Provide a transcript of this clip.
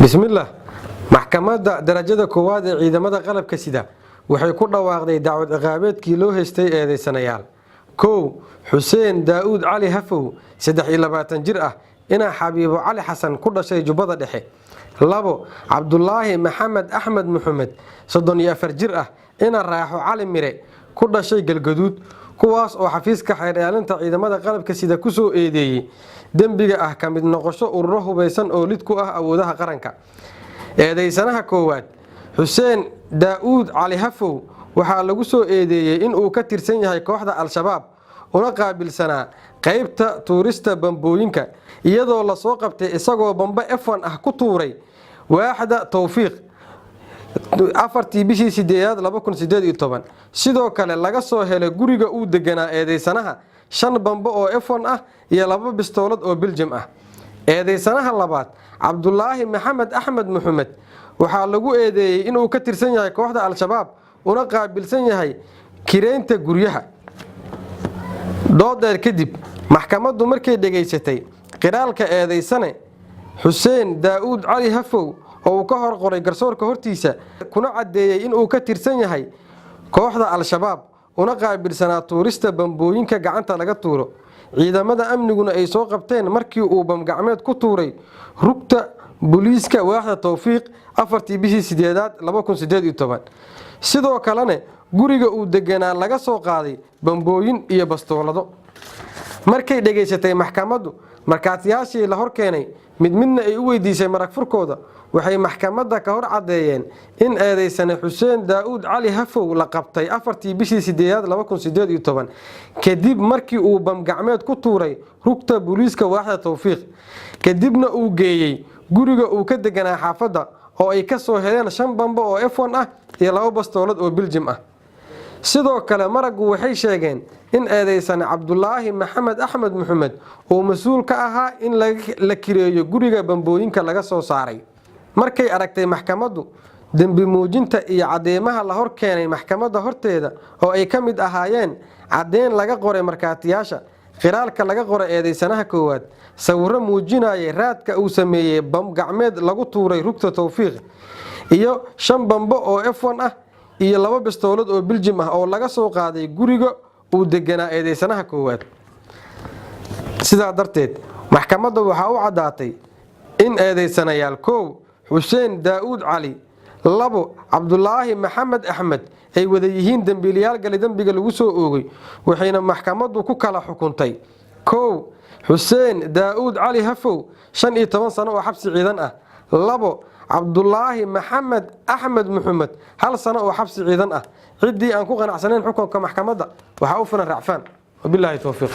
بسم الله محكمة درجة كواد عيدمدا قلب كسيدا waxay ku dhawaaqday dacwad ciqaabeedkii loo haystay eedeysanayaal kow Xuseen Daawud Cali Hafow 23 jir ah ina Xabiibo Cali Xasan ku dhashay Jubbada Dhexe labo Cabdullaahi Maxamed Axmed Maxamed 34 jir ah ina Raaxo Cali Mire ku dhashay Galgaduud kuwaas oo xafiiska xeeraalinta ciidamada qalabka sida ku soo eedeeyay dambiga ah kamid noqosho ururo hubeysan oo lid ku ah awoodaha qaranka eedeysanaha koowaad Xuseen Daawud Cali Hafow waxa lagu soo eedeeyay in uu ka tirsan yahay kooxda Al-Shabaab una qaabilsanaa qaybta tuurista bambooyinka iyadoo la soo qabtay isagoo bamba F1 ah ku tuuray waaxda Tawfiiq afartii bishii 8 2018 sidoo kale laga soo helay guriga uu deganaa eedeysanaha 5 bambo oo F1 ah iyo 2 bistoolad oo Belgium ah eedeysanaha labaad Cabdullaahi Maxamed Axmed Maxamed waxa lagu eedeeyay inuu ka tirsan yahay kooxda Al-Shabaab una qaabilsan yahay kireynta guryaha doodeer kadib maxkamaddu markay dhageysatay qiraalka eedeysane Xuseen Daawud Cali Hafow oo ka hor qoray garsoorka hortiisa kuna cadeeyay inuu ka tirsan yahay kooxda Al-Shabaab una qaabilsanaa tuurista bambooyinka gacanta laga tuuro ciidamada amniguna ay soo qabteen markii uu bam gacmeed ku tuuray rugta booliiska waaxda Tawfiiq afartii bishii 8 2018 sidoo kalena guriga uu deganaa laga soo qaaday bambooyin iyo bastoolado markay dhageysatay maxkamaddu markaatiyaashii la hor keenay midna ay u weydiisay marag furkooda waxay maxkamadda ka hor cadeeyeen in eedeysane Xuseen Daawud Cali Hafow la qabtay afartii bishii 8 2018 kadib markii uu bam gacmeed ku tuuray rugta booliiska waaxda Tawfiiq kadibna uu geeyay guriga uu ka deganaa xaafadda oo ay ka soo heleen 5 bambo oo F1 ah iyo 2 bastoolad oo Belgium ah sidoo kale maragu waxay sheegeen in eedeysane Cabdullaahi Maxamed Axmed Maxamed oo mas'uul ka ahaa in la kireeyo guriga bambooyinka laga soo saaray markay aragtay maxkamaddu dambi muujinta iyo cadeemaha la hor keenay maxkamadda horteeda oo ay ka mid ahaayeen cadeen laga qoray markaatiyaasha qiraalka laga qoray eedeysanaha koowaad sawirro muujinaya raadka uu sameeyay bam gacmeed lagu tuuray rugta Tawfiiq iyo 5 bambo oo F1 ah iyo 2 bistoolad oo Belgium ah oo laga soo qaaday guriga uu deganaa eedeysanaha koowaad sidaa darteed maxkamadda waxa uu cadaatay in eedeysanayaal koow Xuseen Daawud Cali labo Cabdullaahi Maxamed Axmed ay wada yihiin dambiilayaal gal dambiga lagu soo oogay waxayna maxkamaddu ku kala xukuntay koow Xuseen Daawud Cali Hafow 15 sano oo xabsi ciidan ah labo Cabdullaahi Maxamed Axmed Maxamed 1 sano oo xabsi ciidan ah cidii aan ku qanacsanayn xukunka maxkamadda waxa uu filan raacfaan wabillahi tawfiiq